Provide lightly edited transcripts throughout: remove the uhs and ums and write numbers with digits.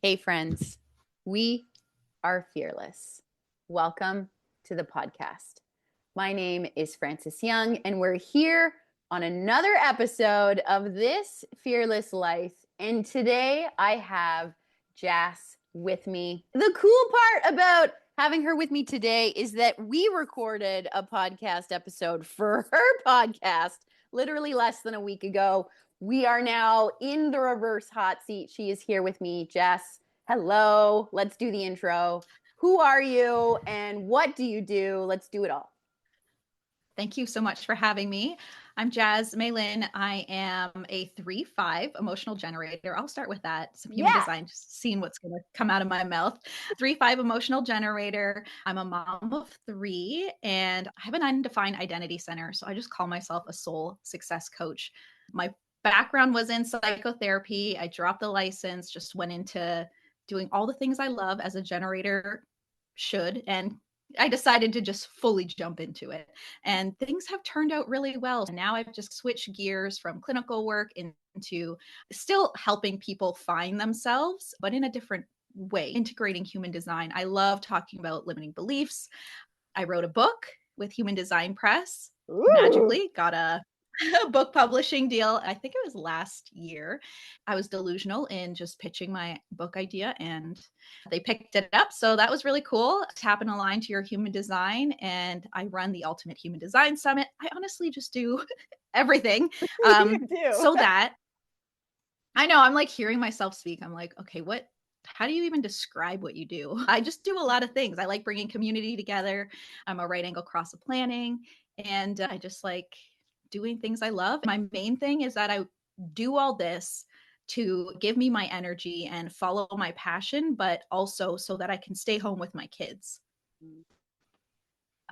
Hey, friends, we are fearless. Welcome to the podcast. My name is Frances Young, and we're here on another episode of This Fearless Life. And today I have Jas with me. The cool part about having her with me today is that we recorded a podcast episode for her podcast literally less than a week ago. We are now in the reverse hot seat. She is here with me. Jas, hello. Let's do the intro. Who are you and what do you do? Let's do it all. Thank you so much for having me. I'm Jas Maylin. I am a 3-5 emotional generator. I'll start with that. Some human design, just seeing what's going to come out of my mouth. 3-5 emotional generator. I'm a mom of 3 and I have an undefined identity center. So I just call myself a soul success coach. My background was in psychotherapy. I dropped the license, just went into doing all the things I love as a generator should, and I decided to just fully jump into it. And things have turned out really well. And now I've just switched gears from clinical work into still helping people find themselves, but in a different way, integrating human design. I love talking about limiting beliefs. I wrote a book with Human Design Press. Ooh. Magically got a book publishing deal. I think it was last year. I was delusional in just pitching my book idea and they picked it up. So that was really cool. Tap and align to your human design. And I run the Ultimate Human Design Summit. I honestly just do everything. So that I know I'm like hearing myself speak. I'm like, okay, how do you even describe what you do? I just do a lot of things. I like bringing community together. I'm a right angle cross of planning. And I just like doing things I love. My main thing is that I do all this to give me my energy and follow my passion, but also so that I can stay home with my kids.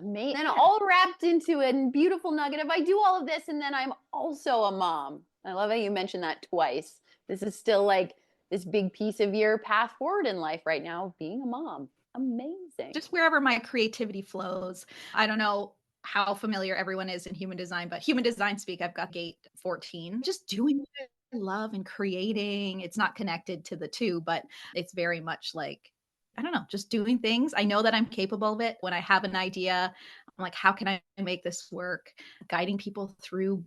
Amazing. And all wrapped into a beautiful nugget of I do all of this and then I'm also a mom. I love how you mentioned that twice. This is still like this big piece of your path forward in life right now, being a mom. Amazing. Just wherever my creativity flows. I don't know how familiar everyone is in human design, but human design speak, I've got gate 14, just doing what I love and creating. It's not connected to the two, but it's very much like, I don't know, just doing things. I know that I'm capable of it. When I have an idea, I'm like, how can I make this work? Guiding people through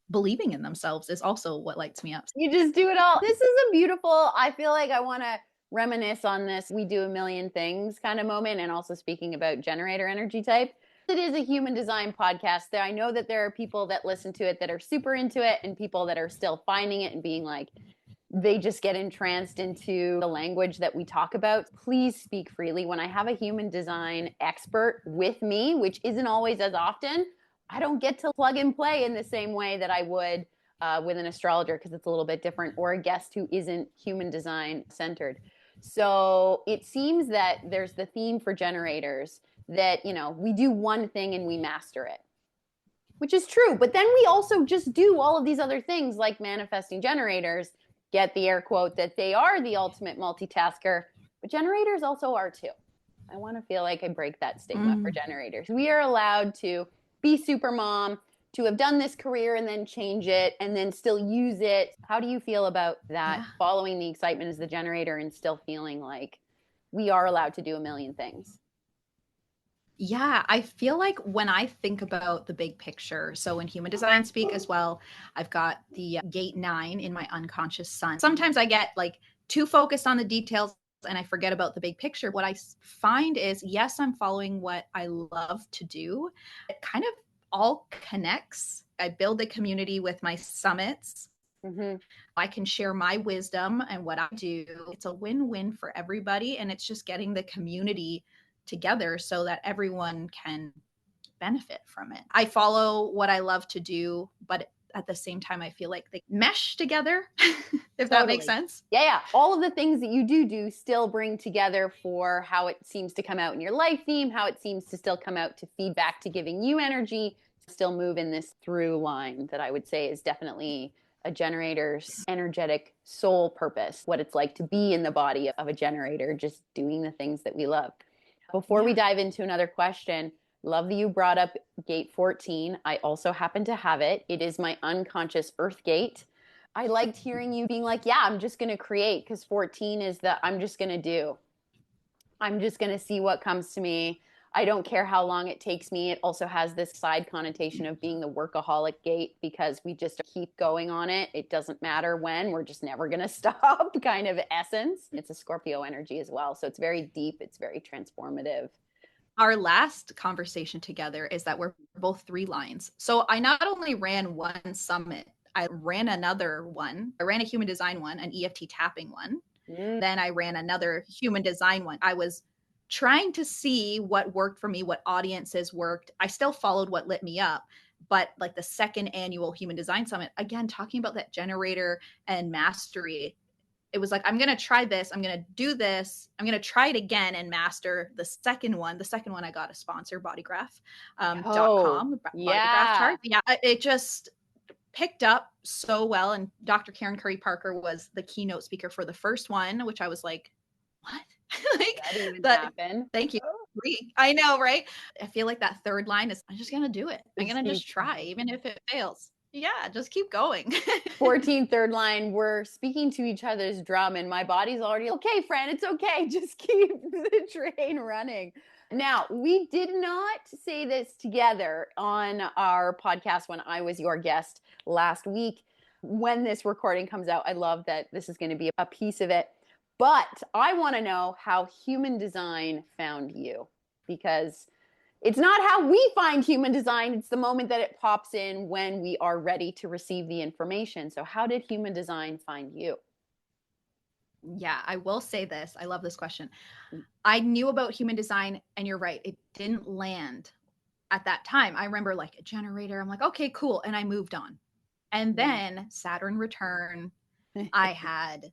believing in themselves is also what lights me up. You just do it all. This is a beautiful, I feel like I want to reminisce on this we do a million things kind of moment, and also speaking about generator energy type. It is a human design podcast. I know that there are people that listen to it that are super into it and people that are still finding it and being like, they just get entranced into the language that we talk about. Please speak freely. When I have a human design expert with me, which isn't always as often, I don't get to plug and play in the same way that I would with an astrologer, because it's a little bit different, or a guest who isn't human design centered. So it seems that there's the theme for generators that, you know, we do one thing and we master it, which is true. But then we also just do all of these other things like manifesting generators, get the air quote that they are the ultimate multitasker, but generators also are too. I want to feel like I break that stigma for generators. We are allowed to be super mom, to have done this career and then change it and then still use it. How do you feel about that? Yeah. Following the excitement as the generator and still feeling like we are allowed to do a million things? Yeah, I feel like when I think about the big picture, so in human design speak as well, I've got the gate 9 in my unconscious sun. Sometimes I get like too focused on the details and I forget about the big picture. What I find is, yes, I'm following what I love to do. It kind of all connects. I build a community with my summits. Mm-hmm. I can share my wisdom and what I do. It's a win-win for everybody. And it's just getting the community together so that everyone can benefit from it. I follow what I love to do, but at the same time, I feel like they mesh together, if that makes sense. Yeah. All of the things that you do still bring together for how it seems to come out in your life theme, how it seems to still come out to feedback, to giving you energy, still move in this through line that I would say is definitely a generator's energetic soul purpose, what it's like to be in the body of a generator, just doing the things that we love. Before we dive into another question, love that you brought up gate 14. I also happen to have it. It is my unconscious earth gate. I liked hearing you being like, yeah, I'm just going to create, because 14 is the I'm just going to do. I'm just going to see what comes to me. I don't care how long it takes me. It also has this side connotation of being the workaholic gate, because we just keep going on it. It doesn't matter when, we're just never going to stop kind of essence. It's a Scorpio energy as well. So it's very deep. It's very transformative. Our last conversation together is that we're both 3 lines. So I not only ran one summit, I ran another one. I ran a human design one, an EFT tapping one. Then I ran another human design one. I was trying to see what worked for me, what audiences worked. I still followed what lit me up, but like the second annual human design summit, again, talking about that generator and mastery, it was like, I'm going to try this. I'm going to do this. I'm going to try it again and master the second one. The second one, I got a sponsor, bodygraph.com, bodygraph yeah. chart. Yeah, it just picked up so well. And Dr. Karen Curry Parker was the keynote speaker for the first one, which I was like, what? Like That even that. happened. Thank you. I know, right? I feel like that third line is, I'm just going to do it. I'm going to just Keep try, even if it fails. Yeah, just keep going. 14 third line, we're speaking to each other's drum, and my body's already okay, friend, it's okay, just keep the train running. Now, we did not say this together on our podcast when I was your guest last week. When this recording comes out, I love that this is going to be a piece of it, but I want to know how human design found you, because it's not how we find human design. It's the moment that it pops in when we are ready to receive the information. So how did human design find you? Yeah, I will say this. I love this question. I knew about human design, and you're right, it didn't land at that time. I remember like a generator. I'm like, okay, cool. And I moved on. And then Saturn return, I had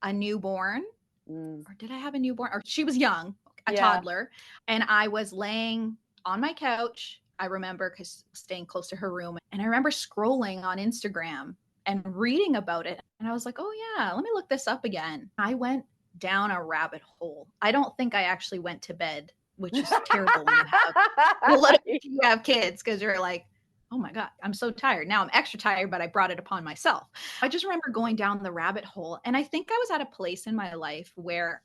a newborn. Or did I have a newborn? Or she was young, a toddler. And I was laying on my couch. I remember, because staying close to her room. And I remember scrolling on Instagram and reading about it. And I was like, oh, yeah, let me look this up again. I went down a rabbit hole. I don't think I actually went to bed, which is terrible when you have kids, because you're like, oh my God, I'm so tired. Now I'm extra tired, but I brought it upon myself. I just remember going down the rabbit hole. And I think I was at a place in my life where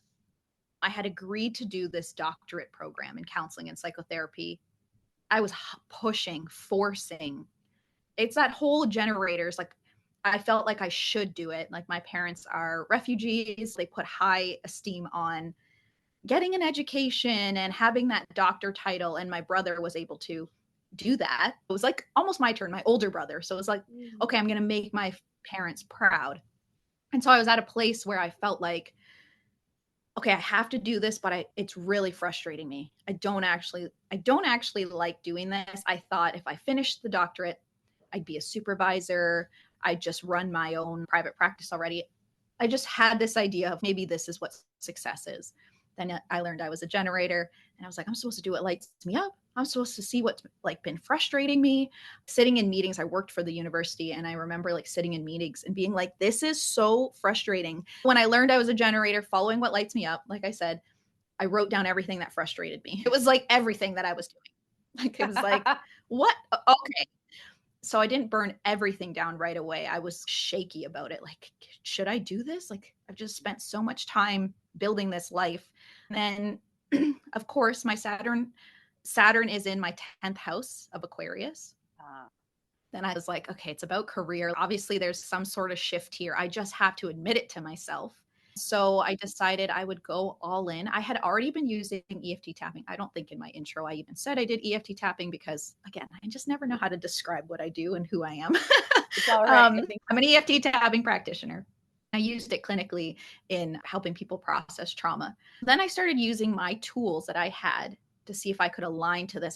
I had agreed to do this doctorate program in counseling and psychotherapy. I was pushing, forcing. It's that whole generators. Like, I felt like I should do it. Like, my parents are refugees. They put high esteem on getting an education and having that doctor title. And my brother was able to do that. It was like almost my turn, my older brother. So it was like, okay, I'm going to make my parents proud. And so I was at a place where I felt like, okay, I have to do this, but it's really frustrating me. I don't actually like doing this. I thought if I finished the doctorate, I'd be a supervisor. I'd just run my own private practice already. I just had this idea of maybe this is what success is. Then I learned I was a generator, and I was like, I'm supposed to do what lights me up. I'm supposed to see what's like been frustrating me. Sitting in meetings, I worked for the university, and I remember like sitting in meetings and being like, this is so frustrating. When I learned I was a generator, following what lights me up, like I said, I wrote down everything that frustrated me. It was like everything that I was doing. Like, it was like, what? Okay. So I didn't burn everything down right away. I was shaky about it. Like, should I do this? Like, I've just spent so much time building this life. And then, of course, my Saturn is in my 10th house of Aquarius. Then I was like, okay, it's about career. Obviously, there's some sort of shift here. I just have to admit it to myself. So I decided I would go all in. I had already been using EFT tapping. I don't think in my intro I even said I did EFT tapping, because, again, I just never know how to describe what I do and who I am. It's all right. I'm an EFT tapping practitioner. I used it clinically in helping people process trauma. Then I started using my tools that I had to see if I could align to this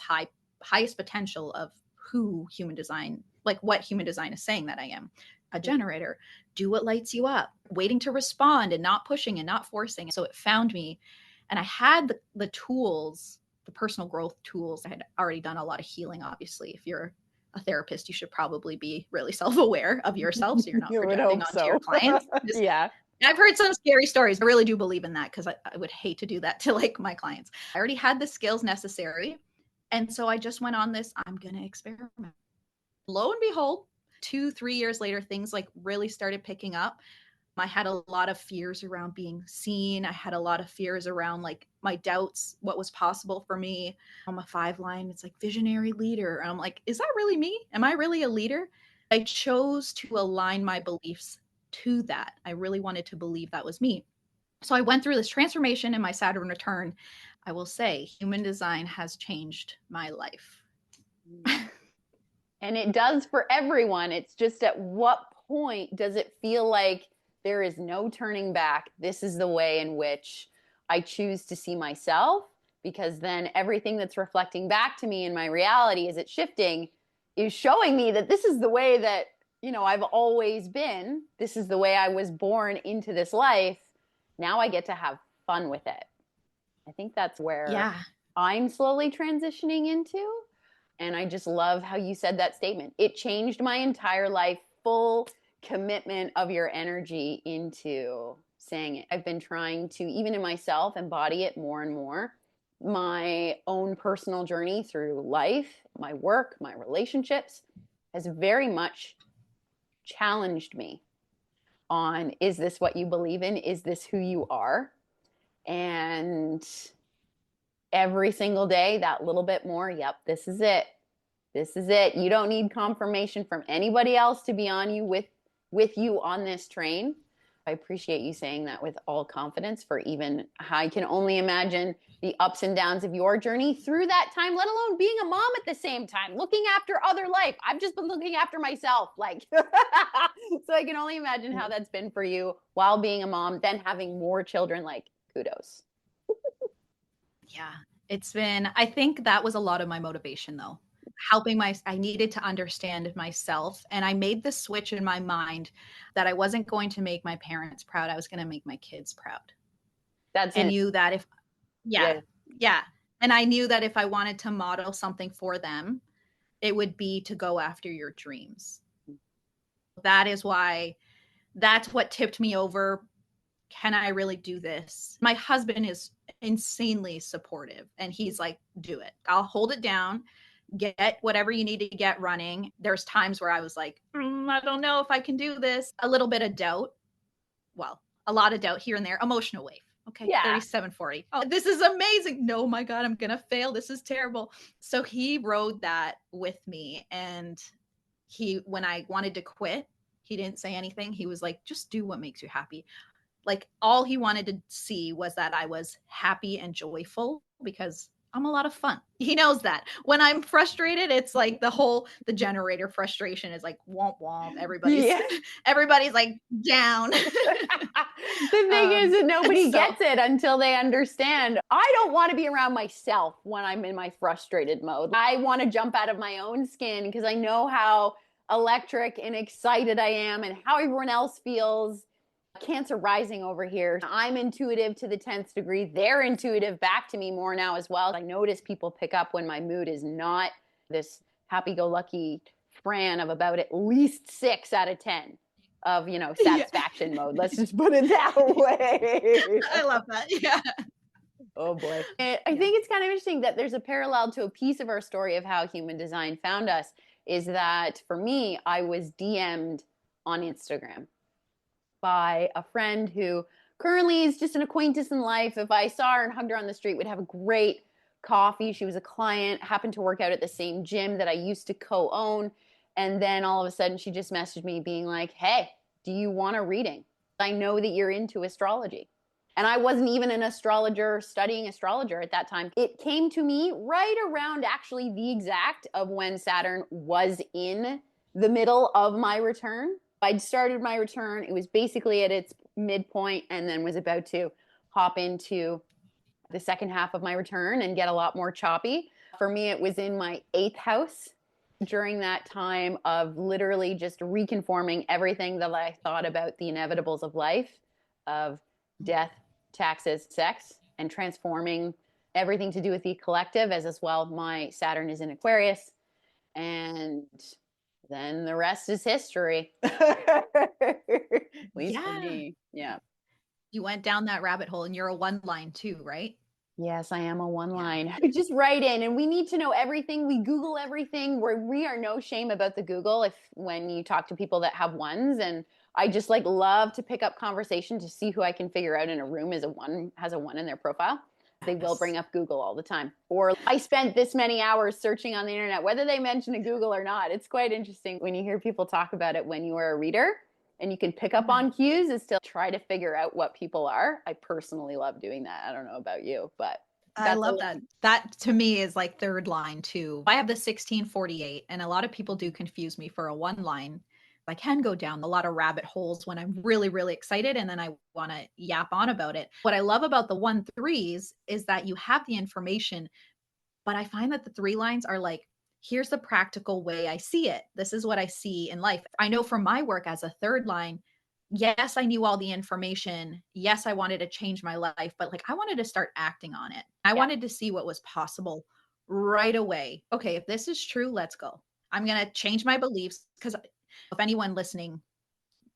highest potential of who human design, like what human design is saying that I am. A generator, do what lights you up, waiting to respond and not pushing and not forcing. So it found me, and I had the tools, the personal growth tools. I had already done a lot of healing. Obviously, if you're a therapist, you should probably be really self-aware of yourself, so you're not projecting onto your clients. Yeah. I've heard some scary stories. I really do believe in that, because I would hate to do that to like my clients. I already had the skills necessary. And so I just went on this, I'm going to experiment. Lo and behold, 2-3 years later, things like really started picking up. I had a lot of fears around being seen. I had a lot of fears around like my doubts, what was possible for me. I'm a 5 line. It's like visionary leader. And I'm like, is that really me? Am I really a leader? I chose to align my beliefs to that. I really wanted to believe that was me. So I went through this transformation in my Saturn return. I will say human design has changed my life. And it does for everyone. It's just at what point does it feel like there is no turning back? This is the way in which I choose to see myself, because then everything that's reflecting back to me in my reality as it's shifting is showing me that this is the way that, you know, I've always been. This is the way I was born into this life. Now I get to have fun with it. I think that's where I'm slowly transitioning into. And I just love how you said that statement. It changed my entire life. Full commitment of your energy into saying it. I've been trying to, even in myself, embody it more and more. My own personal journey through life, my work, my relationships has very much challenged me on, is this what you believe in? Is this who you are? And every single day, that little bit more, yep, this is it. This is it. You don't need confirmation from anybody else to be on you with you on this train. I appreciate you saying that with all confidence, for even I can only imagine the ups and downs of your journey through that time, let alone being a mom at the same time, looking after other life. I've just been looking after myself, like, so I can only imagine how that's been for you while being a mom, then having more children. Like, kudos. Yeah, it's been, I think that was a lot of my motivation though. I needed to understand myself. And I made the switch in my mind that I wasn't going to make my parents proud. I was going to make my kids proud. And knew that if, yeah. And I knew that if I wanted to model something for them, it would be to go after your dreams. That is why, that's what tipped me over. Can I really do this? My husband is insanely supportive and he's like, do it. I'll hold it down. Get whatever you need to get running. There's times where I was like, I don't know if I can do this. A little bit of doubt. Well, a lot of doubt here and there. Emotional wave. Okay, 3740. Oh, this is amazing. No, my God, I'm going to fail. This is terrible. So he rode that with me. And when I wanted to quit, he didn't say anything. He was like, just do what makes you happy. Like, all he wanted to see was that I was happy and joyful, because I'm a lot of fun. He knows that. When I'm frustrated, it's like the generator frustration is like womp womp. Everybody's like down. The thing is that nobody gets it until they understand. I don't want to be around myself when I'm in my frustrated mode. I want to jump out of my own skin because I know how electric and excited I am and how everyone else feels. Cancer rising over here. I'm intuitive to the 10th degree. They're intuitive back to me more now as well. I notice people pick up when my mood is not this happy-go-lucky Fran of about at least 6 out of 10 of, you know, satisfaction mode. Let's just put it that way. I love that. Yeah. Oh boy. I think it's kind of interesting that there's a parallel to a piece of our story of how human design found us, is that for me, I was DM'd on Instagram by a friend who currently is just an acquaintance in life. If I saw her and hugged her on the street, we'd have a great coffee. She was a client, happened to work out at the same gym that I used to co-own. And then all of a sudden she just messaged me being like, hey, do you want a reading? I know that you're into astrology. And I wasn't even an astrologer studying astrologer at that time. It came to me right around actually the exact of when Saturn was in the middle of my return. I'd started my return. It was basically at its midpoint and then was about to hop into the second half of my return and get a lot more choppy. For me, it was in my 8th house during that time of literally just reconforming everything that I thought about the inevitables of life, of death, taxes, sex, and transforming everything to do with the collective. As well, my Saturn is in Aquarius, and then the rest is history. At least for me. Yeah. You went down that rabbit hole, and you're a 1 line too, right? Yes, I am a one Yeah. line. Just write in, and we need to know everything. We Google everything. We are no shame about the Google if when you talk to people that have ones. And I just like love to pick up conversation to see who I can figure out in a room is a one has a one in their profile. They will Yes. bring up Google all the time. Or I spent this many hours searching on the internet, whether they mention a Google or not. It's quite interesting when you hear people talk about it when you are a reader and you can pick up on cues and still try to figure out what people are. I personally love doing that. I don't know about you, but I that's love that. That to me is like third line too. I have the 1648, and a lot of people do confuse me for a one line. I can go down a lot of rabbit holes when I'm really, really excited and then I want to yap on about it. What I love about the 1 3s is that you have the information, but I find that the 3 lines are like, here's the practical way I see it. This is what I see in life. I know from my work as a third line, yes, I knew all the information. Yes, I wanted to change my life, but like I wanted to start acting on it. I wanted to see what was possible right away. Okay, if this is true, let's go. I'm going to change my beliefs because if anyone listening,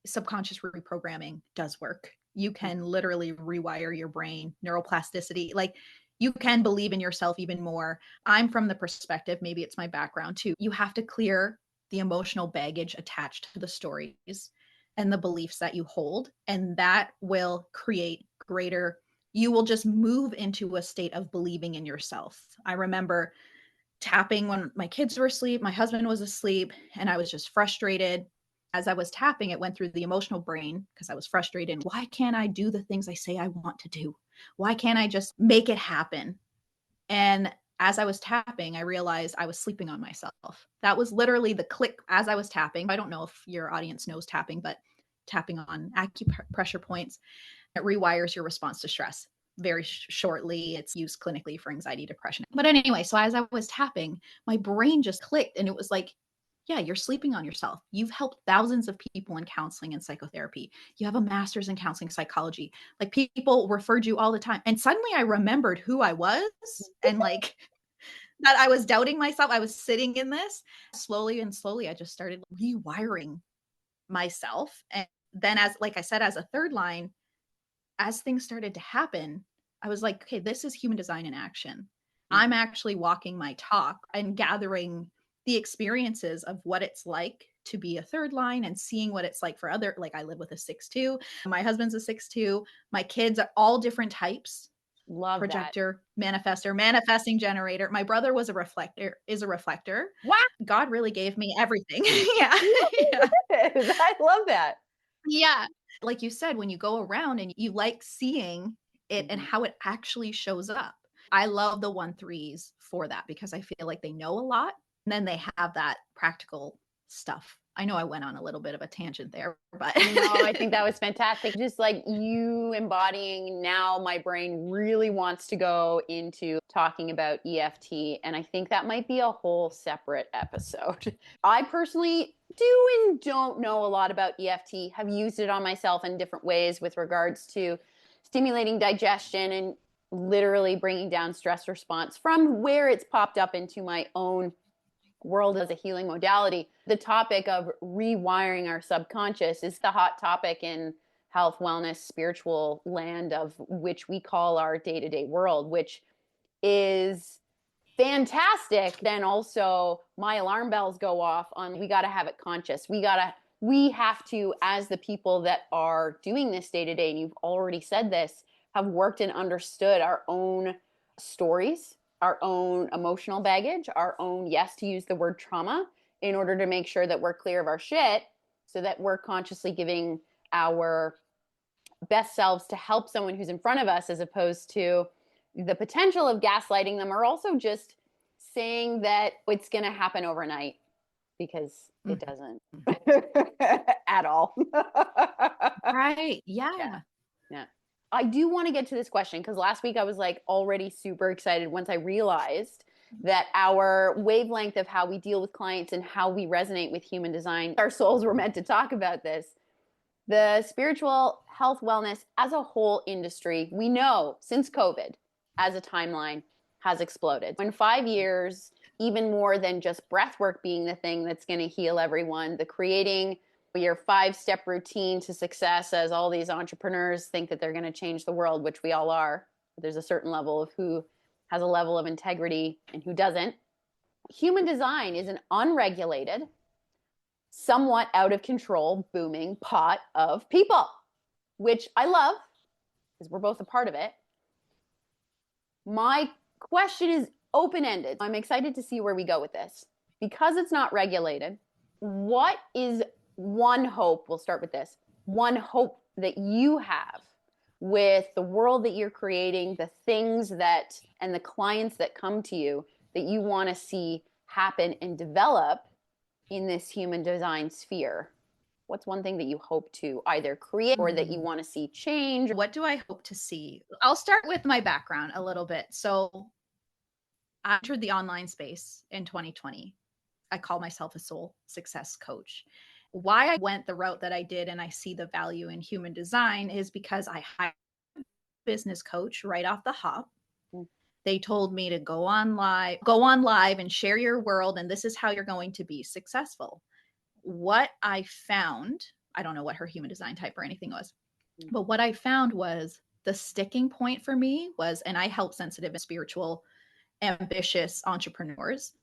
subconscious reprogramming does work. You can literally rewire your brain, neuroplasticity. Like you can believe in yourself even more. I'm from the perspective, maybe it's my background too. You have to clear the emotional baggage attached to the stories and the beliefs that you hold. And that will create greater, you will just move into a state of believing in yourself. I remember tapping when my kids were asleep, my husband was asleep, and I was just frustrated. As I was tapping, it went through the emotional brain because I was frustrated. Why can't I do the things I say I want to do? Why can't I just make it happen? And as I was tapping, I realized I was sleeping on myself. That was literally the click as I was tapping. I don't know if your audience knows tapping, but tapping on acupressure points, it rewires your response to stress. Very shortly, it's used clinically for anxiety, depression. But anyway, so as I was tapping, my brain just clicked and it was like, yeah, you're sleeping on yourself. You've helped thousands of people in counseling and psychotherapy. You have a master's in counseling psychology. Like people referred you all the time. And suddenly I remembered who I was and like that I was doubting myself. I was sitting in this slowly and slowly. I just started rewiring myself. And then, as like I said, as a third line, as things started to happen, I was like, okay, this is human design in action. I'm actually walking my talk and gathering the experiences of what it's like to be a third line and seeing what it's like for other, like I live with a 6-2. My husband's a 6-2. My kids are all different types. love that. Projector, manifester, manifesting generator. My brother was a reflector, is a reflector. Wow. God really gave me everything. Yeah. Yeah. I love that. Yeah. Like you said, when you go around and you like seeing it and how it actually shows up. I love the 1 3s for that because I feel like they know a lot and then they have that practical stuff. I know I went on a little bit of a tangent there, but No, I think that was fantastic. Just like you embodying now, my brain really wants to go into talking about EFT. And I think that might be a whole separate episode. I personally do and don't know a lot about EFT, have used it on myself in different ways with regards to stimulating digestion and literally bringing down stress response from where it's popped up into my own world as a healing modality. The topic of rewiring our subconscious is the hot topic in health, wellness, spiritual land of which we call our day-to-day world, which is fantastic. Then also my alarm bells go off on we got to have it conscious. We have to, as the people that are doing this day to day, and you've already said this, have worked and understood our own stories, our own emotional baggage, our own, yes, to use the word trauma, in order to make sure that we're clear of our shit so that we're consciously giving our best selves to help someone who's in front of us, as opposed to the potential of gaslighting them, or also just saying that it's going to happen overnight, because it doesn't at all. right. Yeah. Yeah. Yeah. I do want to get to this question because last week I was like already super excited once I realized that our wavelength of how we deal with clients and how we resonate with human design, our souls were meant to talk about this. The spiritual health wellness as a whole industry, we know since COVID as a timeline has exploded. In 5 years, even more than just breath work being the thing that's going to heal everyone, the creating your 5-step routine to success, as all these entrepreneurs think that they're going to change the world, which we all are. There's a certain level of who has a level of integrity and who doesn't. Human design is an unregulated, somewhat out of control, booming pot of people, which I love because we're both a part of it. My question is open-ended. I'm excited to see where we go with this. Because it's not regulated, what is one hope? We'll start with this. One hope that you have with the world that you're creating, the things that, and the clients that come to you that you want to see happen and develop in this human design sphere? What's one thing that you hope to either create or that you want to see change? What do I hope to see? I'll start with my background a little bit. So I entered the online space in 2020. I call myself a soul success coach. Why I went the route that I did and I see the value in human design is because I hired a business coach right off the hop. They told me to go on live and share your world, and this is how you're going to be successful. What I found, I don't know what her human design type or anything was, but what I found was the sticking point for me was, and I help sensitive and spiritual, ambitious entrepreneurs.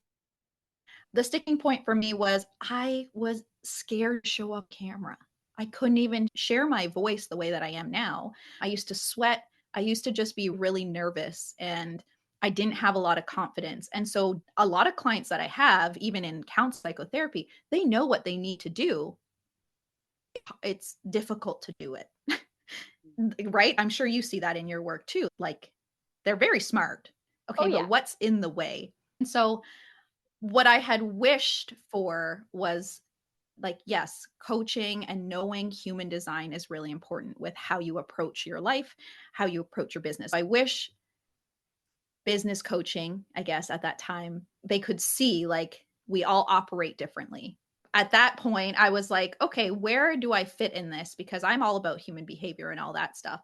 The sticking point for me was I was scared to show up camera. I couldn't even share my voice the way that I am now. I used to sweat. I used to just be really nervous, and I didn't have a lot of confidence. And so a lot of clients that I have, even in counseling psychotherapy, they know what they need to do. It's difficult to do it. Right? I'm sure you see that in your work too. Like, they're very smart. Okay, but what's in the way? And so what I had wished for was, like, yes, coaching and knowing human design is really important with how you approach your life, how you approach your business. I wish business coaching, I guess at that time, they could see like we all operate differently. At that point, I was like, okay, where do I fit in this? Because I'm all about human behavior and all that stuff.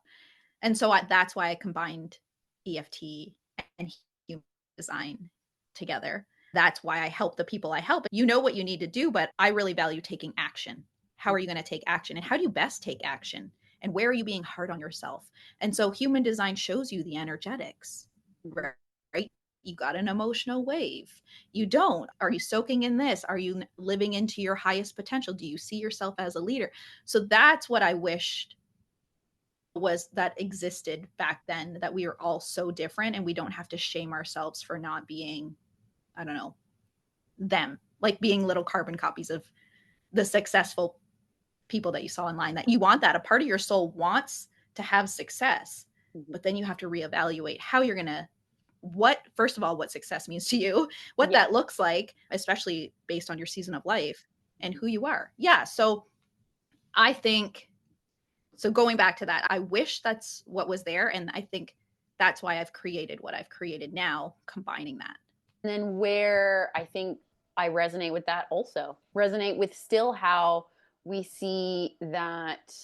And so that's why I combined EFT and human design together. That's why I help the people I help. You know what you need to do, but I really value taking action. How are you going to take action? And how do you best take action? And where are you being hard on yourself? And so human design shows you the energetics, right? You got an emotional wave. You don't. Are you soaking in this? Are you living into your highest potential? Do you see yourself as a leader? So that's what I wished was that existed back then, that we are all so different and we don't have to shame ourselves for not being, I don't know, them, like being little carbon copies of the successful people that you saw online. That you want that. A part of your soul wants to have success, but then you have to reevaluate how you're going to, first of all, what success means to you, what that looks like, especially based on your season of life and who you are. Yeah. So I think, so going back to that, I wish that's what was there. And I think that's why I've created what I've created now, combining that. And then where I think I resonate with that also, resonate with still how we see that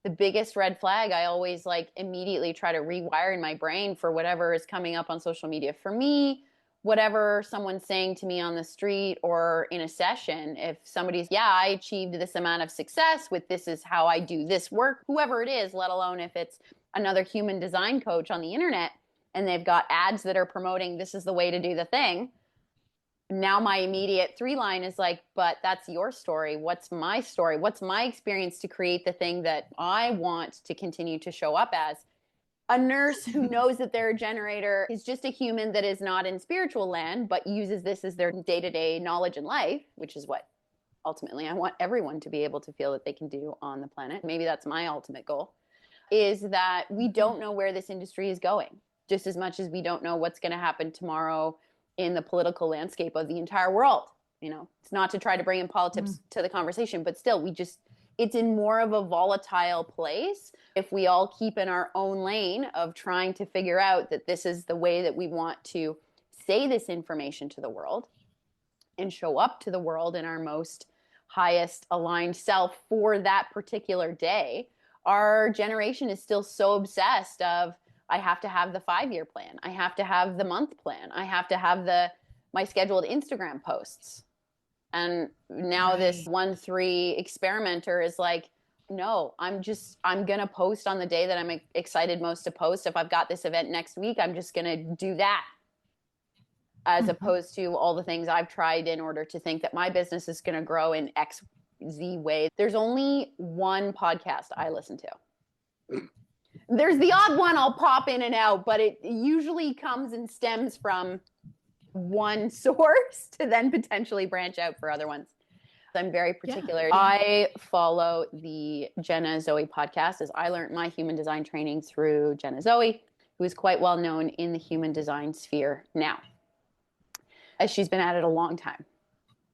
the biggest red flag, I always like immediately try to rewire in my brain for whatever is coming up on social media. For me, whatever someone's saying to me on the street or in a session, if somebody's, I achieved this amount of success with this is how I do this work, whoever it is, let alone if it's another human design coach on the internet and they've got ads that are promoting this is the way to do the thing. Now my immediate 3-line is like, but that's your story. What's my story? What's my experience to create the thing that I want to continue to show up as? A nurse who knows that they're a generator is just a human that is not in spiritual land, but uses this as their day-to-day knowledge in life, which is what ultimately I want everyone to be able to feel that they can do on the planet. Maybe that's my ultimate goal, is that we don't know where this industry is going, just as much as we don't know what's going to happen tomorrow in the political landscape of the entire world. You know, it's not to try to bring in politics to the conversation, but still, it's in more of a volatile place if we all keep in our own lane of trying to figure out that this is the way that we want to say this information to the world and show up to the world in our most highest aligned self for that particular day. Our generation is still so obsessed of, I have to have the 5-year plan. I have to have the month plan. I have to have my scheduled Instagram posts. And now this 1-3 experimenter is like, no, I'm going to post on the day that I'm excited most to post. If I've got this event next week, I'm just going to do that, as opposed to all the things I've tried in order to think that my business is going to grow in X, Z way. There's only one podcast I listen to. There's the odd one I'll pop in and out, but it usually comes and stems from one source to then potentially branch out for other ones. I'm very particular. Yeah. I follow the Jenna Zoe podcast, as I learned my human design training through Jenna Zoe, who is quite well known in the human design sphere now, as she's been at it a long time.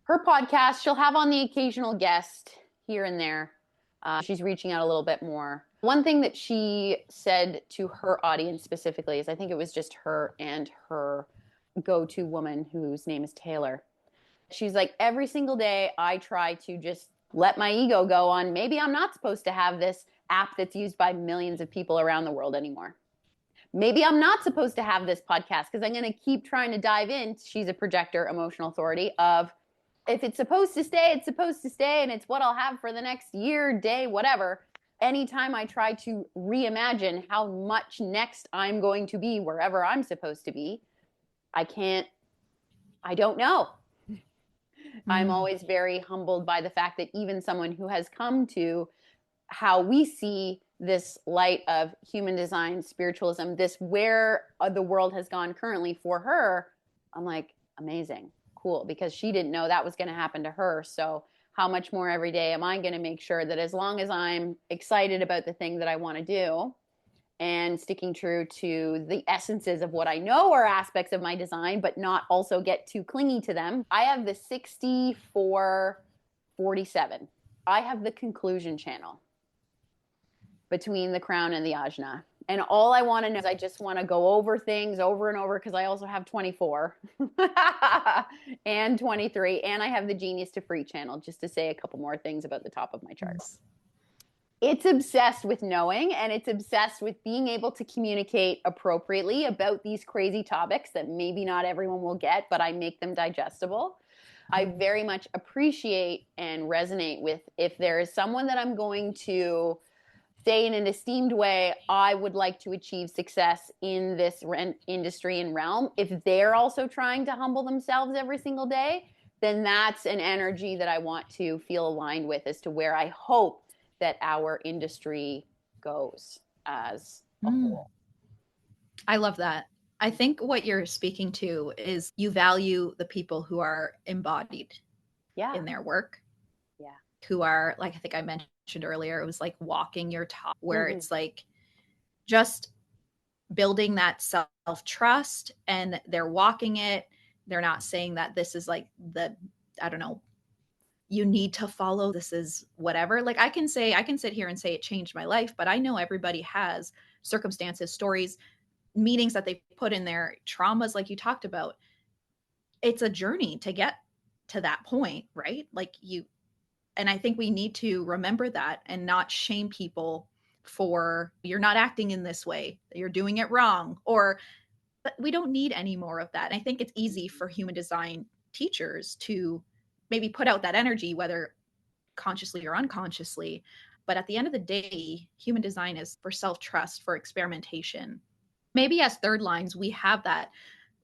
Her podcast, she'll have on the occasional guest here and there. She's reaching out a little bit more. One thing that she said to her audience specifically is, I think it was just her and her go-to woman, whose name is Taylor. She's like, every single day I try to just let my ego go on, maybe I'm not supposed to have this app that's used by millions of people around the world anymore. Maybe I'm not supposed to have this podcast because I'm going to keep trying to dive in. She's a projector, emotional authority of, if it's supposed to stay, it's supposed to stay, and it's what I'll have for the next year, day, whatever. Anytime I try to reimagine how much next I'm going to be wherever I'm supposed to be, I don't know. I'm always very humbled by the fact that even someone who has come to how we see this light of human design, spiritualism, this where the world has gone currently for her, I'm like, amazing, cool, because she didn't know that was going to happen to her. So how much more every day am I going to make sure that as long as I'm excited about the thing that I want to do and sticking true to the essences of what I know are aspects of my design, but not also get too clingy to them. I have the 64-47. I have the conclusion channel between the crown and the ajna. And all I want to know is I just want to go over things over and over, because I also have 24 and 23. And I have the Genius to Free channel, just to say a couple more things about the top of my charts. It's obsessed with knowing, and it's obsessed with being able to communicate appropriately about these crazy topics that maybe not everyone will get, but I make them digestible. I very much appreciate and resonate with, if there is someone that I'm going to say in an esteemed way, I would like to achieve success in this industry and realm. If they're also trying to humble themselves every single day, then that's an energy that I want to feel aligned with, as to where I hope that our industry goes as a whole. I love that. I think what you're speaking to is you value the people who are embodied in their work. Yeah. Who are, like I think I mentioned earlier, it was like walking your talk, where it's like just building that self-trust, and they're walking it. They're not saying that this is like I don't know, you need to follow, this is whatever. Like I can sit here and say it changed my life, but I know everybody has circumstances, stories, meanings that they put in their traumas, like you talked about. It's a journey to get to that point, right? And I think we need to remember that and not shame people for, you're not acting in this way, you're doing it wrong, or we don't need any more of that. And I think it's easy for human design teachers to maybe put out that energy, whether consciously or unconsciously. But at the end of the day, human design is for self-trust, for experimentation. Maybe as third lines, we have that.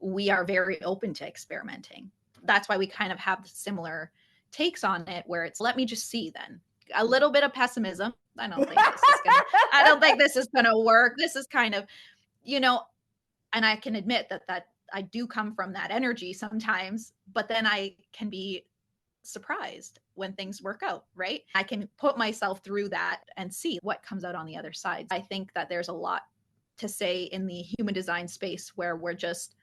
We are very open to experimenting. That's why we kind of have similar takes on it, where it's, let me just see then. A little bit of pessimism. I don't think this is gonna work. This is kind of, and I can admit that I do come from that energy sometimes, but then I can be surprised when things work out, right? I can put myself through that and see what comes out on the other side. I think that there's a lot to say in the human design space, where we're just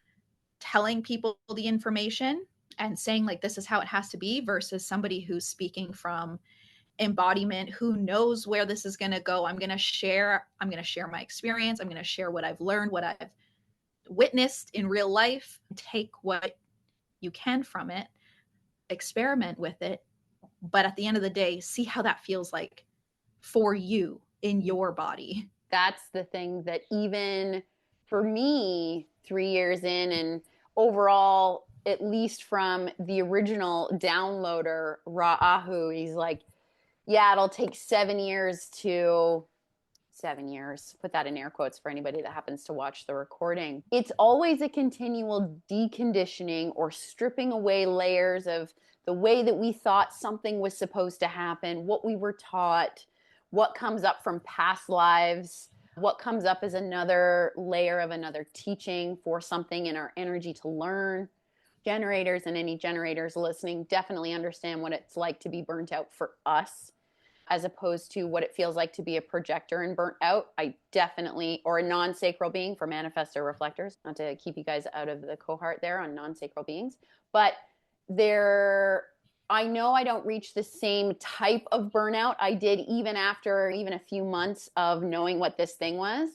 telling people the information and saying like, this is how it has to be, versus somebody who's speaking from embodiment, who knows where this is going to go. I'm going to share my experience. I'm going to share what I've learned, what I've witnessed in real life. Take what you can from it, experiment with it, but at the end of the day, see how that feels like for you in your body. That's the thing that, even for me, 3 years in, and overall, at least from the original downloader, Ra'ahu, he's like, Yeah, it'll take 7 years to 7 years. Put that in air quotes for anybody that happens to watch the recording. It's always a continual deconditioning or stripping away layers of the way that we thought something was supposed to happen, what we were taught, what comes up from past lives, what comes up as another layer of another teaching for something in our energy to learn. Generators and any generators listening definitely understand what it's like to be burnt out for us, as opposed to what it feels like to be a projector and burnt out. I definitely, or a non-sacral being for manifestor reflectors, not to keep you guys out of the cohort there on non-sacral beings, but I know I don't reach the same type of burnout I did even after even a few months of knowing what this thing was.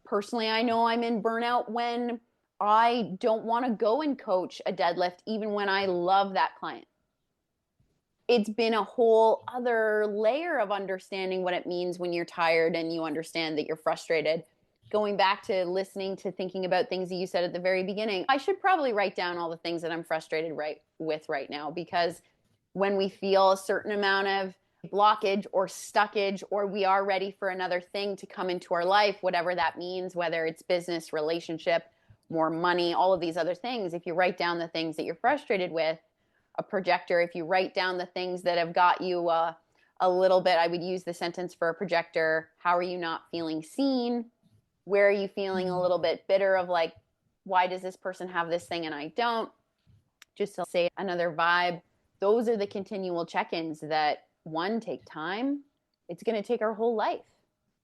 Personally, I know I'm in burnout when I don't want to go and coach a deadlift, even when I love that client. It's been a whole other layer of understanding what it means when you're tired and you understand that you're frustrated. Going back to listening to thinking about things that you said at the very beginning, I should probably write down all the things that I'm frustrated with right now, because when we feel a certain amount of blockage or stuckage, or we are ready for another thing to come into our life, whatever that means, whether it's business, relationship, more money, all of these other things, if you write down the things that you're frustrated with, a projector, if you write down the things that have got you a little bit, I would use the sentence for a projector: how are you not feeling seen? Where are you feeling a little bit bitter of, like, why does this person have this thing and I don't? Just to say another vibe. Those are the continual check-ins that, one, take time. It's going to take our whole life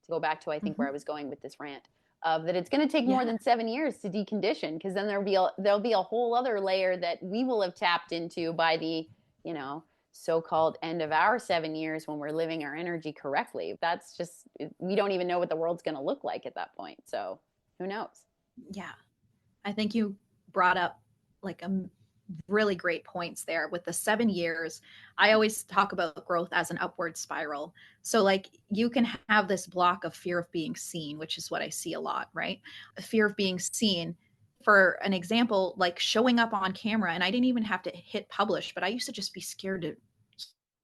to go back to, I think, where I was going with this rant, of that it's going to take more than 7 years to decondition, because then there'll be a whole other layer that we will have tapped into by the, so-called end of our 7 years, when we're living our energy correctly. That's just, we don't even know what the world's going to look like at that point. So who knows? Yeah. I think you brought up like a really great points there with the 7 years. I always talk about growth as an upward spiral. So like you can have this block of fear of being seen, which is what I see a lot, right? A fear of being seen. For an example, like showing up on camera, and I didn't even have to hit publish, but I used to just be scared to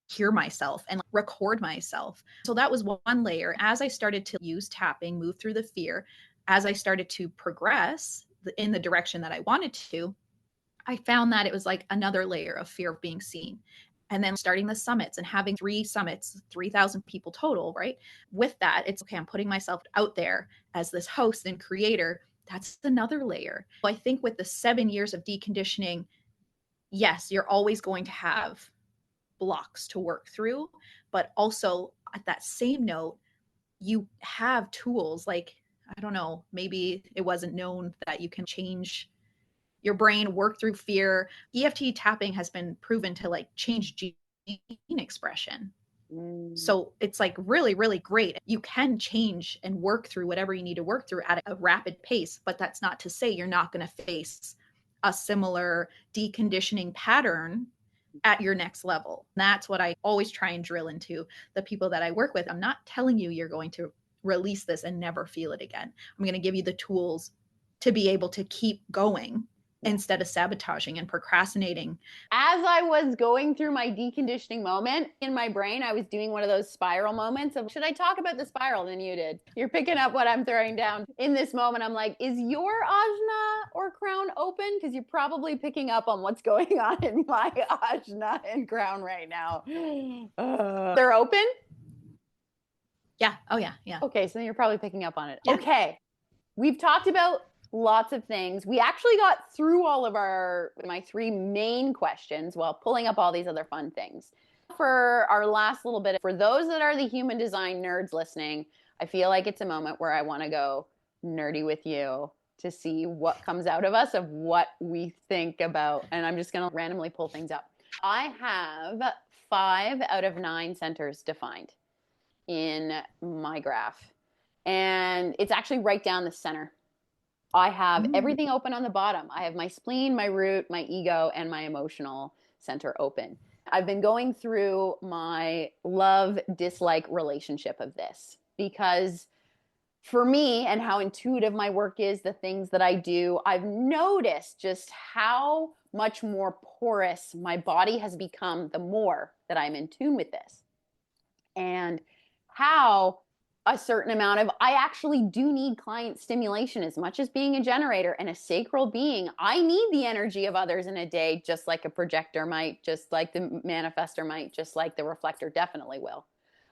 hear myself and record myself. So that was one layer. As I started to use tapping, move through the fear, as I started to progress in the direction that I wanted to, I found that it was like another layer of fear of being seen. And then starting the summits and having 3 summits, 3,000 people total, right? With that, it's okay, I'm putting myself out there as this host and creator. That's another layer. I think with the 7 years of deconditioning, yes, you're always going to have blocks to work through, but also at that same note, you have tools like, I don't know, maybe it wasn't known that you can change your brain, work through fear. EFT tapping has been proven to like change gene expression. So it's like really, really great. You can change and work through whatever you need to work through at a rapid pace, but that's not to say you're not going to face a similar deconditioning pattern at your next level. That's what I always try and drill into the people that I work with. I'm not telling you you're going to release this and never feel it again. I'm going to give you the tools to be able to keep going instead of sabotaging and procrastinating. As I was going through my deconditioning moment in my brain, I was doing one of those spiral moments of, should I talk about the spiral? Then you did. You're picking up what I'm throwing down. In this moment, I'm like, is your ajna or crown open? Because you're probably picking up on what's going on in my ajna and crown right now. They're open? Yeah. Oh, yeah. Yeah. Okay, so then you're probably picking up on it. Yeah. Okay. We've talked about lots of things. We actually got through all of my 3 main questions while pulling up all these other fun things. For our last little bit, for those that are the human design nerds listening, I feel like it's a moment where I want to go nerdy with you to see what comes out of us, of what we think about. And I'm just going to randomly pull things up. I have 5 out of 9 centers defined in my graph. And it's actually right down the center. I have everything open on the bottom. I have my spleen, my root, my ego, and my emotional center open. I've been going through my love-dislike relationship of this, because for me, and how intuitive my work is, the things that I do, I've noticed just how much more porous my body has become the more that I'm in tune with this. and how a certain amount of, I actually do need client stimulation as much as being a generator and a sacral being. I need the energy of others in a day, just like a projector might, just like the manifester might, just like the reflector definitely will.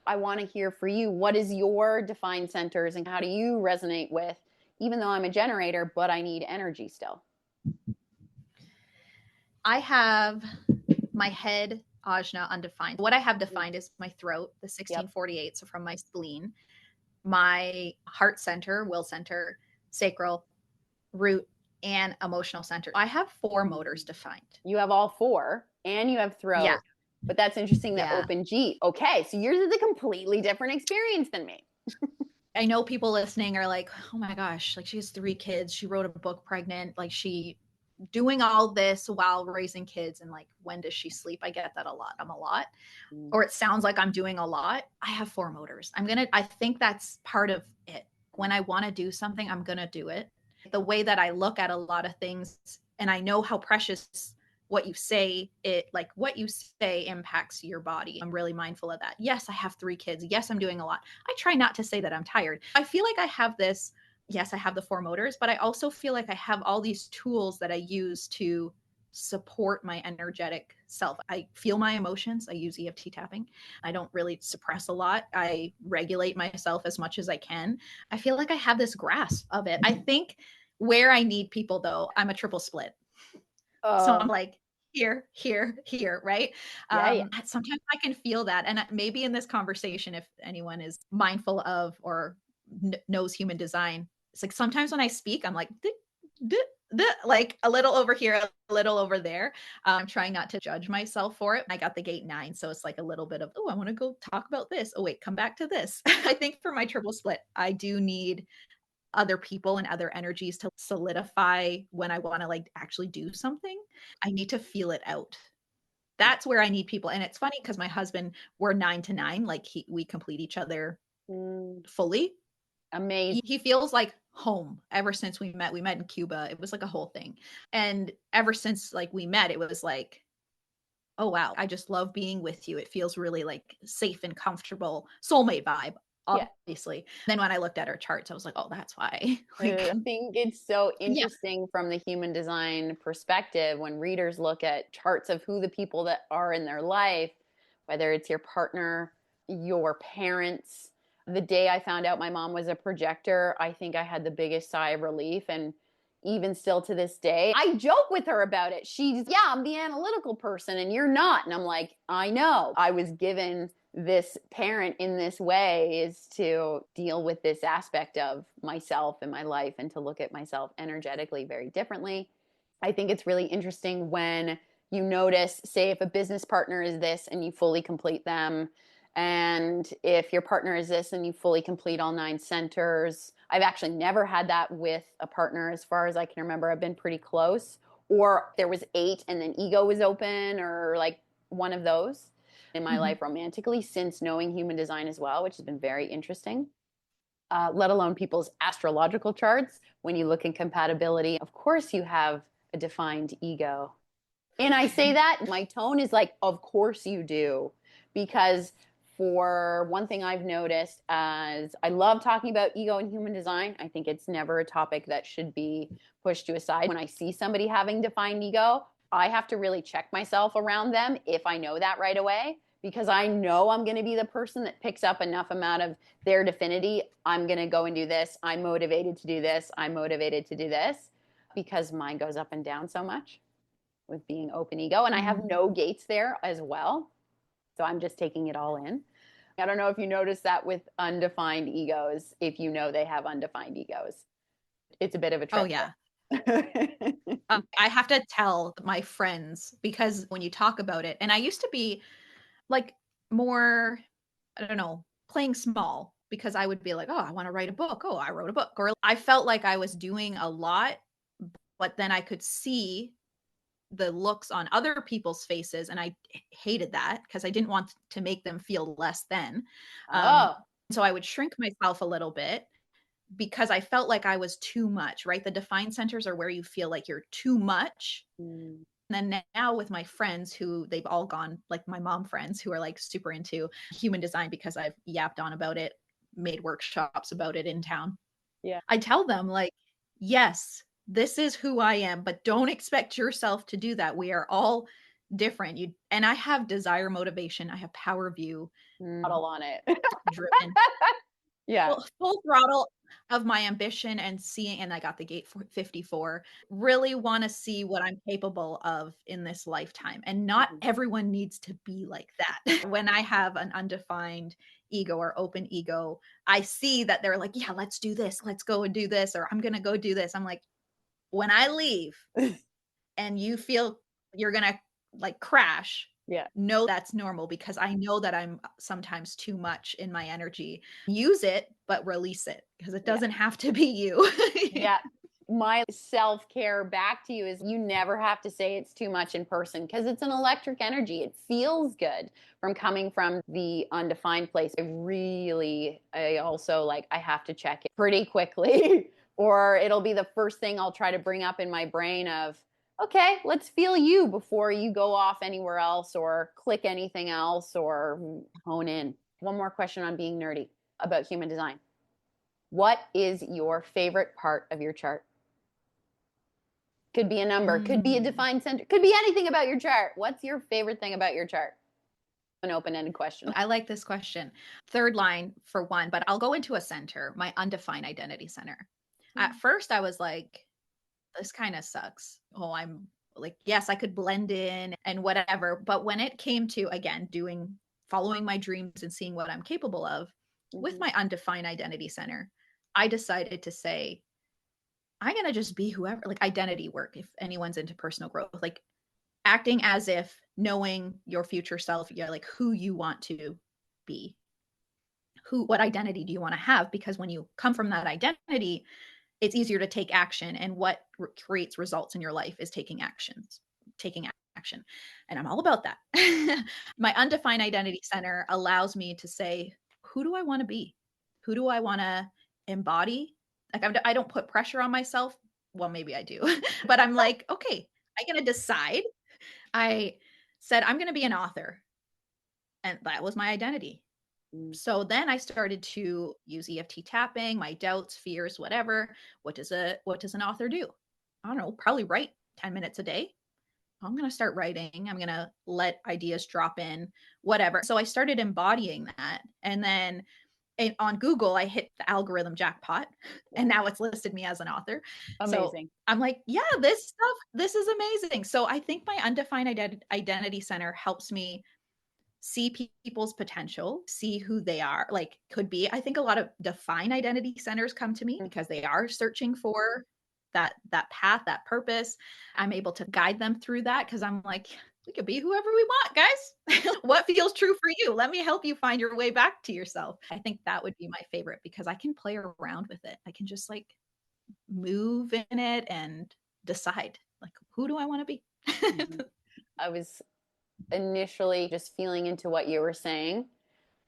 I want to hear for you, what is your defined centers and how do you resonate with, even though I'm a generator, but I need energy still? I have my head, ajna, undefined. What I have defined is my throat, the Yep. 1648, so from my spleen, my heart center, will center, sacral, root, and emotional center. I have 4 motors defined. You have all 4 and you have Yeah. throat, but that's interesting that Yeah. open G. Okay, so yours is a completely different experience than me. I know people listening are like, oh my gosh, like she has 3 kids. She wrote a book pregnant. Like she doing all this while raising kids. And like, when does she sleep? I get that a lot. I'm a lot. Or it sounds like I'm doing a lot. I have 4 motors. I think that's part of it. When I want to do something, I'm going to do it. The way that I look at a lot of things, and I know how precious what you say, what you say impacts your body. I'm really mindful of that. Yes, I have 3 kids. Yes, I'm doing a lot. I try not to say that I'm tired. I feel like I have this, yes, I have the 4 motors, but I also feel like I have all these tools that I use to support my energetic self. I feel my emotions. I use EFT tapping. I don't really suppress a lot. I regulate myself as much as I can. I feel like I have this grasp of it. I think where I need people, though, I'm a triple split. So I'm like, here, right? Yeah. Sometimes I can feel that. And maybe in this conversation, if anyone is mindful of or knows human design, it's like sometimes when I speak, I'm like, like a little over here, a little over there. I'm trying not to judge myself for it. I got the gate 9. So it's like a little bit of, oh, I want to go talk about this. Oh, wait, come back to this. I think for my triple split, I do need other people and other energies to solidify when I want to like actually do something. I need to feel it out. That's where I need people. And it's funny because my husband, we're 9 to 9, like we complete each other fully. Amazing. He feels like home ever since we met. We met in Cuba. It was like a whole thing. And ever since like we met, it was like, oh wow, I just love being with you. It feels really like safe and comfortable. Soulmate vibe, Yeah. obviously. Then when I looked at our charts, I was like, oh, that's why. I Like, think it's so yeah. interesting from the human design perspective when readers look at charts of who the people that are in their life, whether it's your partner, your parents. The day I found out my mom was a projector, I think I had the biggest sigh of relief. And even still to this day, I joke with her about it. She's, yeah, I'm the analytical person and you're not. And I'm like, I know. I was given this parent in this way is to deal with this aspect of myself and my life and to look at myself energetically very differently. I think it's really interesting when you notice, say, if a business partner is this and you fully complete them, and if your partner is this and you fully complete all 9 centers. I've actually never had that with a partner as far as I can remember. I've been pretty close. Or there was 8 and then ego was open, or like one of those in my life romantically since knowing human design as well, which has been very interesting. Let alone people's astrological charts. When you look in compatibility, of course, you have a defined ego. And I say that, my tone is like, of course you do. Because for one thing I've noticed, as I love talking about ego and human design, I think it's never a topic that should be pushed to a side. When I see somebody having defined ego, I have to really check myself around them if I know that right away, because I know I'm going to be the person that picks up enough amount of their divinity. I'm going to go and do this. I'm motivated to do this. I'm motivated to do this, because mine goes up and down so much with being open ego. And I have no gates there as well. So I'm just taking it all in. I don't know if you notice that with undefined egos, if you know they have undefined egos. It's a bit of a Oh trick. yeah. I have to tell my friends because when you talk about it, and I used to be like more, I don't know, playing small because I would be like, oh, I want to write a book. Oh, I wrote a book. Or I felt like I was doing a lot, but then I could see the looks on other people's faces and I hated that because I didn't want to make them feel less than. Oh, So I would shrink myself a little bit because I felt like I was too much, right? The defined centers are where you feel like you're too much And then now with my friends who they've all gone, like my mom friends who are like super into human design because I've yapped on about it, made workshops about it in town. Yeah. I tell them like, yes, this is who I am, but don't expect yourself to do that. We are all different. And I have desire motivation. I have power view. Model on it. Driven. Yeah. Full throttle of my ambition and seeing, and I got the gate for 54, really want to see what I'm capable of in this lifetime. And not everyone needs to be like that. When I have an undefined ego or open ego, I see that they're like, yeah, let's do this. Let's go and do this. Or I'm going to go do this. I'm like, when I leave and you feel you're going to like crash, Yeah. know that's normal, because I know that I'm sometimes too much in my energy. Use it, but release it, because it doesn't have to be you. Yeah. My self-care back to you is you never have to say it's too much in person, because it's an electric energy. It feels good from coming from the undefined place. I also like, I have to check it pretty quickly or it'll be the first thing I'll try to bring up in my brain of, okay, let's feel you before you go off anywhere else or click anything else or hone in. One more question on being nerdy about human design. What is your favorite part of your chart? Could be a number, could be a defined center, could be anything about your chart. What's your favorite thing about your chart? An open-ended question. I like this question. Third line for one, but I'll go into a center, my undefined identity center. At first, I was like, this kind of sucks. Oh, I'm like, yes, I could blend in and whatever. But when it came to, again, following my dreams and seeing what I'm capable of with my undefined identity center, I decided to say, I'm going to just be whoever, like identity work, if anyone's into personal growth, like acting as if knowing your future self, you're like who you want to be, what identity do you want to have? Because when you come from that identity, it's easier to take action. And what creates results in your life is taking action. And I'm all about that. My undefined identity center allows me to say, who do I want to be? Who do I want to embody? Like I don't put pressure on myself. Well, maybe I do, but I'm like, okay, I'm going to decide. I said, I'm going to be an author. And that was my identity. So then I started to use EFT tapping, my doubts, fears, whatever. What does an author do? I don't know, probably write 10 minutes a day. I'm going to start writing. I'm going to let ideas drop in, whatever. So I started embodying that. And then on Google, I hit the algorithm jackpot, and now it's listed me as an author. Amazing. So I'm like, yeah, this is amazing. So I think my undefined identity center helps me see people's potential, see who they are, like could be. I think a lot of defined identity centers come to me because they are searching for that path, that purpose. I'm able to guide them through that because I'm like, we could be whoever we want, guys. What feels true for you? Let me help you find your way back to yourself. I think that would be my favorite because I can play around with it. I can just like move in it and decide like, who do I want to be? I was initially just feeling into what you were saying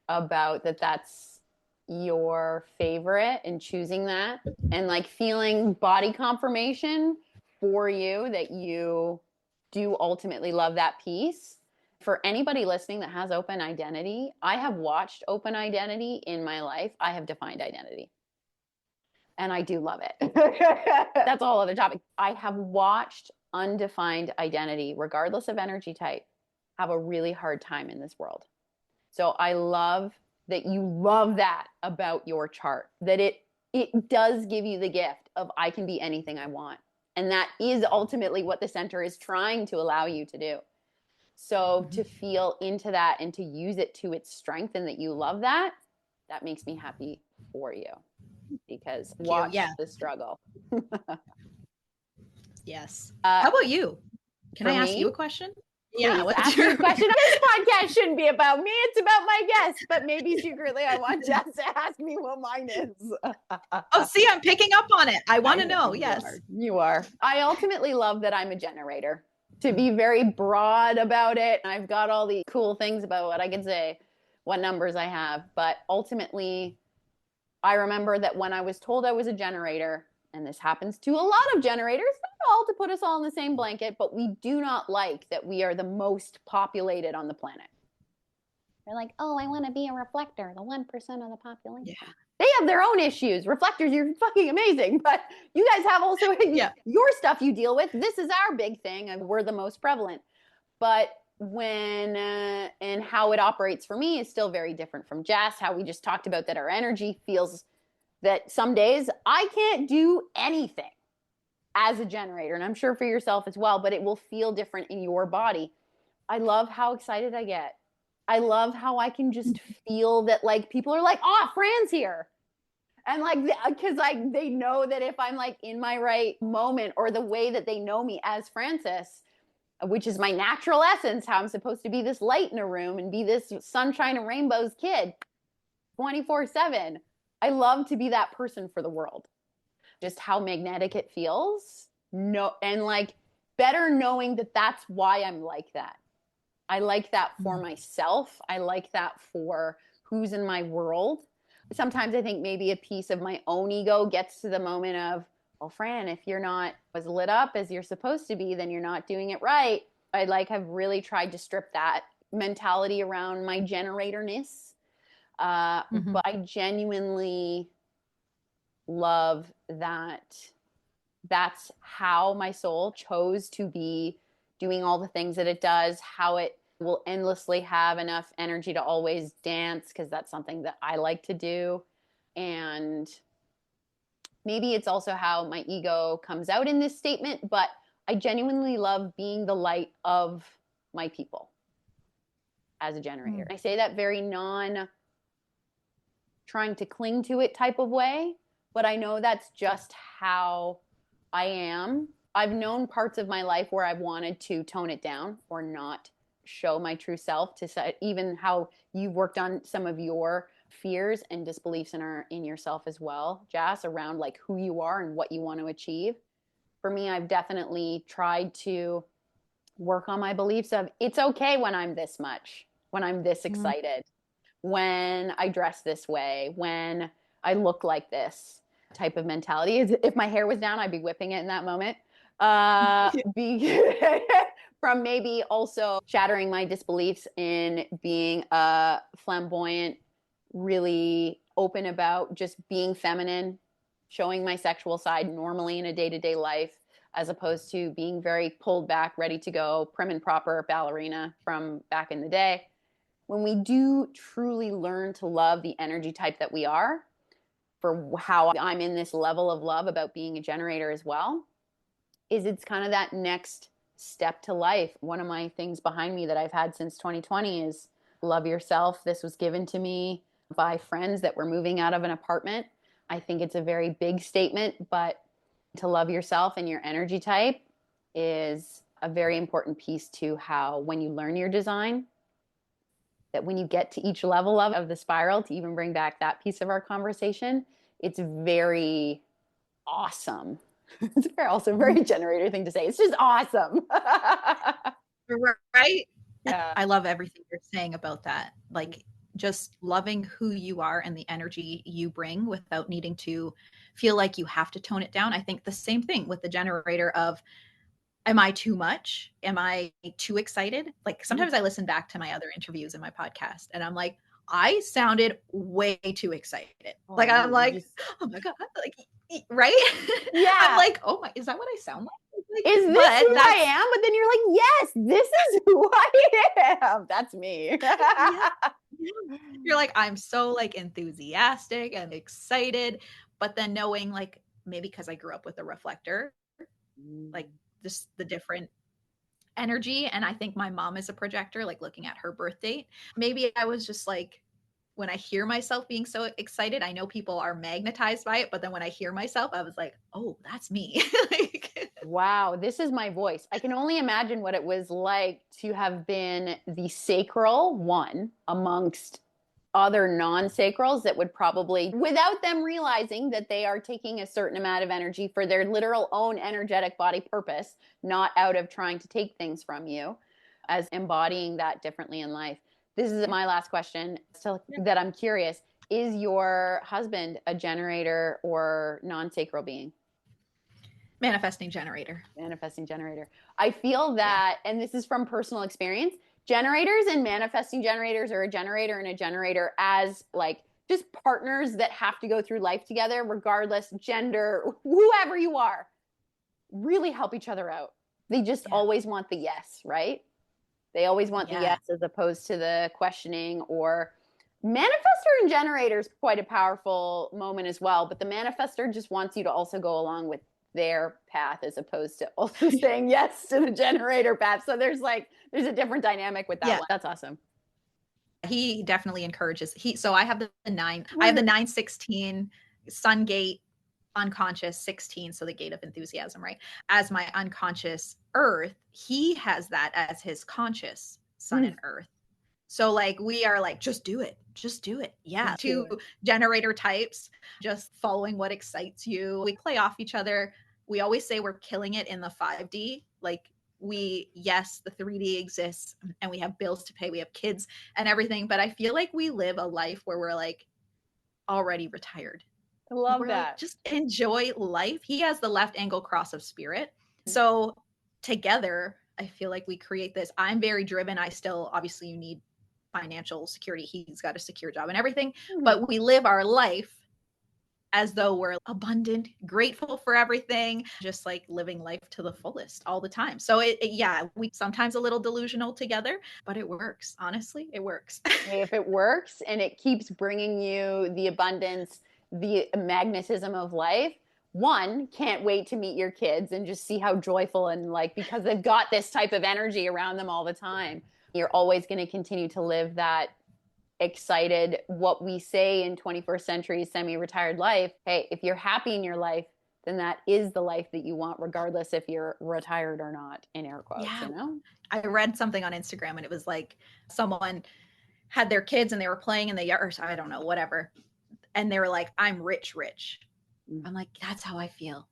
about that's your favorite and choosing that and like feeling body confirmation for you that you do ultimately love that piece. For anybody listening that has open identity, I have watched open identity in my life. I have defined identity. And I do love it. That's a whole other topic. I have watched undefined identity, regardless of energy type, have a really hard time in this world. So I love that you love that about your chart, that it does give you the gift of I can be anything I want. And that is ultimately what the center is trying to allow you to do. So to feel into that and to use it to its strength and that you love that, that makes me happy for you because watch the struggle. Yes. How about you? Can I ask me? you a question? Yeah, ask me a question. This podcast shouldn't be about me. It's about my guests. But maybe secretly I want Jas to ask me what mine is. Oh, see, I'm picking up on it. I want to know. Yes. You are. I ultimately love that I'm a generator. To be very broad about it. I've got all the cool things about what I can say, what numbers I have. But ultimately, I remember that when I was told I was a generator, and this happens to a lot of generators, not all to put us all in the same blanket, but we do not like that we are the most populated on the planet. They're like, oh, I want to be a reflector, the 1% of the population. Yeah. They have their own issues. Reflectors, you're fucking amazing, but you guys have also your stuff you deal with. This is our big thing, and we're the most prevalent. But when and how it operates for me is still very different from Jas, how we just talked about that our energy feels that some days I can't do anything as a generator, and I'm sure for yourself as well, but it will feel different in your body. I love how excited I get. I love how I can just feel that, like, people are like, oh, Fran's here. And like, because like they know that if I'm like in my right moment, or the way that they know me as Frances, which is my natural essence, how I'm supposed to be this light in a room and be this sunshine and rainbows kid 24/7. I love to be that person for the world. Just how magnetic it feels. No, and like better knowing that that's why I'm like that. I like that for myself. I like that for who's in my world. Sometimes I think maybe a piece of my own ego gets to the moment of, well, Fran, if you're not as lit up as you're supposed to be, then you're not doing it right. I like have really tried to strip that mentality around my generatorness. But I genuinely love that that's how my soul chose to be doing all the things that it does, how it will endlessly have enough energy to always dance, because that's something that I like to do. And maybe it's also how my ego comes out in this statement, but I genuinely love being the light of my people as a generator. I say that very non trying to cling to it type of way, but I know that's just how I am. I've known parts of my life where I've wanted to tone it down or not show my true self, to even how you've worked on some of your fears and disbeliefs in yourself as well, Jas, around like who you are and what you want to achieve. For me, I've definitely tried to work on my beliefs of it's okay when I'm this much, when I'm this excited, when I dress this way, when I look like this type of mentality. If my hair was down, I'd be whipping it in that moment. From maybe also shattering my disbeliefs in being a flamboyant, really open about just being feminine, showing my sexual side normally in a day-to-day life, as opposed to being very pulled back, ready to go, prim and proper ballerina from back in the day. When we do truly learn to love the energy type that we are, for how I'm in this level of love about being a generator as well, is it's kind of that next step to life. One of my things behind me that I've had since 2020 is love yourself. This was given to me by friends that were moving out of an apartment. I think it's a very big statement, but to love yourself and your energy type is a very important piece to how, when you learn your design, that when you get to each level of the spiral, to even bring back that piece of our conversation, it's very awesome. It's also a very generator thing to say. It's just awesome. Right? Yeah. I love everything you're saying about that. Like just loving who you are and the energy you bring without needing to feel like you have to tone it down. I think the same thing with the generator of, am I too much? Am I too excited? Like sometimes I listen back to my other interviews in my podcast and I'm like, I sounded way too excited. Like I'm like, oh my God, like, right? Yeah. I'm like, oh my, is that what I sound like? Is this who I am? But then you're like, yes, this is who I am. That's me. Yeah. You're like, I'm so like enthusiastic and excited, but then knowing like maybe because I grew up with a reflector, like just the different energy. And I think my mom is a projector, like looking at her birth date. Maybe I was just like, when I hear myself being so excited, I know people are magnetized by it. But then when I hear myself, I was like, oh, that's me. Like, wow, this is my voice. I can only imagine what it was like to have been the sacral one amongst other non-sacrals that would probably, without them realizing that they are taking a certain amount of energy for their literal own energetic body purpose, not out of trying to take things from you, as embodying that differently in life. This is my last question, so that I'm curious. Is your husband a generator or non-sacral being? Manifesting generator. Manifesting generator. I feel that, and this is from personal experience, generators and manifesting generators, or a generator and a generator, as like just partners that have to go through life together, regardless gender, whoever you are, really help each other out. They just always want the yes, right? They always want the yes, as opposed to the questioning. Or manifestor and generator is quite a powerful moment as well, but the manifestor just wants you to also go along with their path, as opposed to also saying yes to the generator path. So there's a different dynamic with that one. That's awesome. He definitely encourages. So I have the 9. I have the 916 sun gate, unconscious 16, so the gate of enthusiasm, right? As my unconscious earth, he has that as his conscious sun and earth. So like we are like, just do it. Yeah. Two generator types, just following what excites you. We play off each other. We always say we're killing it in the 5D. Like yes, the 3D exists and we have bills to pay. We have kids and everything. But I feel like we live a life where we're like already retired. I love that. Like, just enjoy life. He has the left angle cross of spirit. So together, I feel like we create this. I'm very driven. I still, obviously, you need financial security. He's got a secure job and everything. But we live our life as though we're abundant, grateful for everything, just like living life to the fullest all the time. So we sometimes a little delusional together, but it works. Honestly, it works. Hey, if it works and it keeps bringing you the abundance, the magnetism of life, one, can't wait to meet your kids and just see how joyful, and like, because they've got this type of energy around them all the time. You're always going to continue to live that excited, what we say in 21st century semi-retired life. Hey, if you're happy in your life, then that is the life that you want, regardless if you're retired or not, in air quotes. You know? I read something on Instagram and it was like someone had their kids and they were playing in the yard, or I don't know, whatever. And they were like, I'm rich. I'm like, that's how I feel.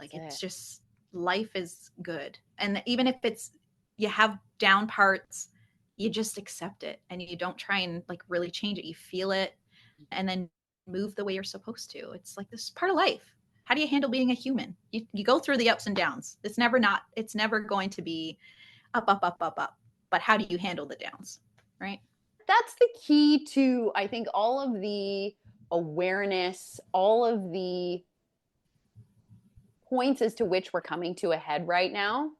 It's just, life is good. And even if you have down parts, you just accept it and you don't try and like really change it. You feel it and then move the way you're supposed to. It's like, this is part of life. How do you handle being a human? You go through the ups and downs. It's never going to be up. But how do you handle the downs, right? That's the key to, I think, all of the awareness, all of the points as to which we're coming to a head right now,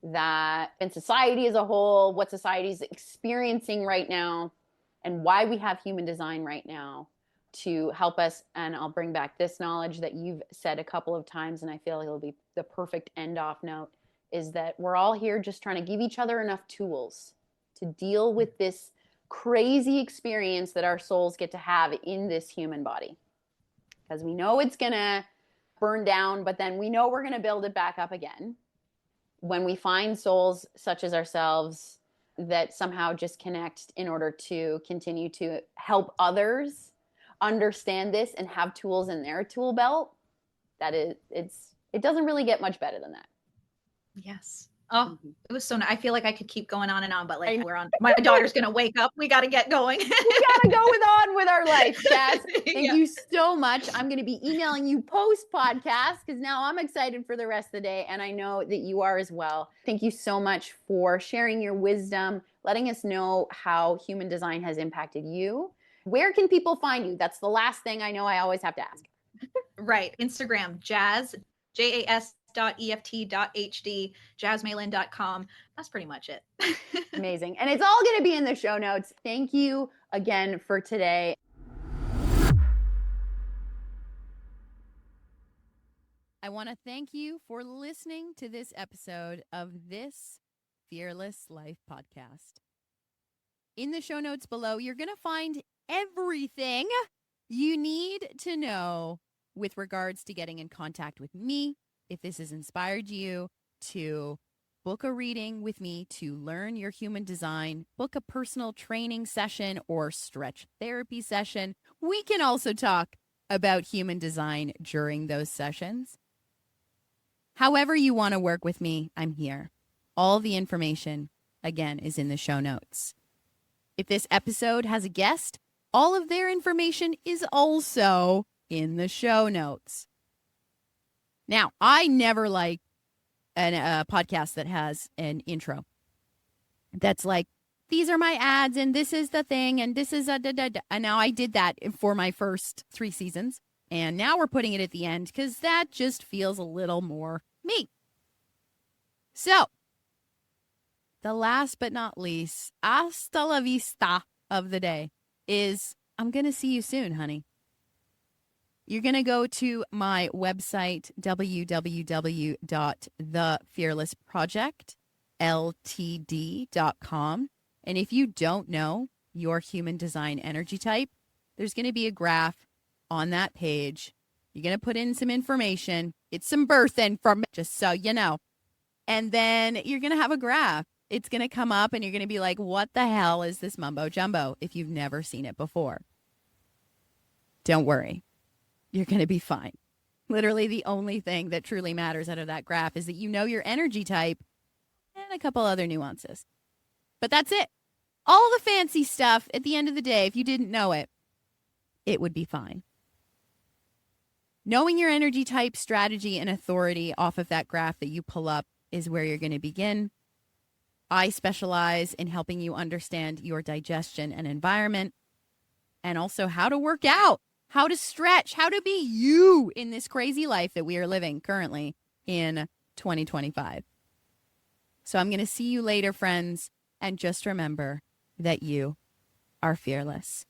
that in society as a whole, what society is experiencing right now, and why we have human design right now to help us. And I'll bring back this knowledge that you've said a couple of times, and I feel like it'll be the perfect end off note, is that we're all here just trying to give each other enough tools to deal with this crazy experience that our souls get to have in this human body. Because we know it's going to burn down, but then we know we're going to build it back up again. When we find souls such as ourselves that somehow just connect in order to continue to help others understand this and have tools in their tool belt, it doesn't really get much better than that. Yes. Oh, it was so nice. I feel like I could keep going on and on, but like my daughter's going to wake up. We got to get going. We got to go on with our life, Jas. Thank you so much. I'm going to be emailing you post podcast because now I'm excited for the rest of the day. And I know that you are as well. Thank you so much for sharing your wisdom, letting us know how human design has impacted you. Where can people find you? That's the last thing I know I always have to ask. Right. Instagram, Jas, JAS.EFT.HD, jasmaylin.com. That's pretty much it. Amazing. And it's all going to be in the show notes. Thank you again for today. I want to thank you for listening to this episode of this Fearless Life podcast. In the show notes below, you're going to find everything you need to know with regards to getting in contact with me. If this has inspired you to book a reading with me to learn your human design, book a personal training session or stretch therapy session, we can also talk about human design during those sessions. However you want to work with me, I'm here. All the information, again, is in the show notes. If this episode has a guest, all of their information is also in the show notes. Now, I never like a podcast that has an intro that's like, these are my ads and this is the thing and this is a da, da, da. And now I did that for my first 3 seasons. And now we're putting it at the end because that just feels a little more me. So, the last but not least, hasta la vista of the day is I'm going to see you soon, honey. You're going to go to my website, www.thefearlessprojectltd.com. And if you don't know your human design energy type, there's going to be a graph on that page. You're going to put in some information. It's some birth information, just so you know. And then you're going to have a graph. It's going to come up and you're going to be like, what the hell is this mumbo jumbo if you've never seen it before? Don't worry. You're going to be fine. Literally the only thing that truly matters out of that graph is that you know your energy type and a couple other nuances. But that's it. All the fancy stuff, at the end of the day, if you didn't know it, it would be fine. Knowing your energy type, strategy, and authority off of that graph that you pull up is where you're going to begin. I specialize in helping you understand your digestion and environment, and also how to work out, how to stretch, how to be you in this crazy life that we are living currently in 2025. So I'm going to see you later, friends. And just remember that you are fearless.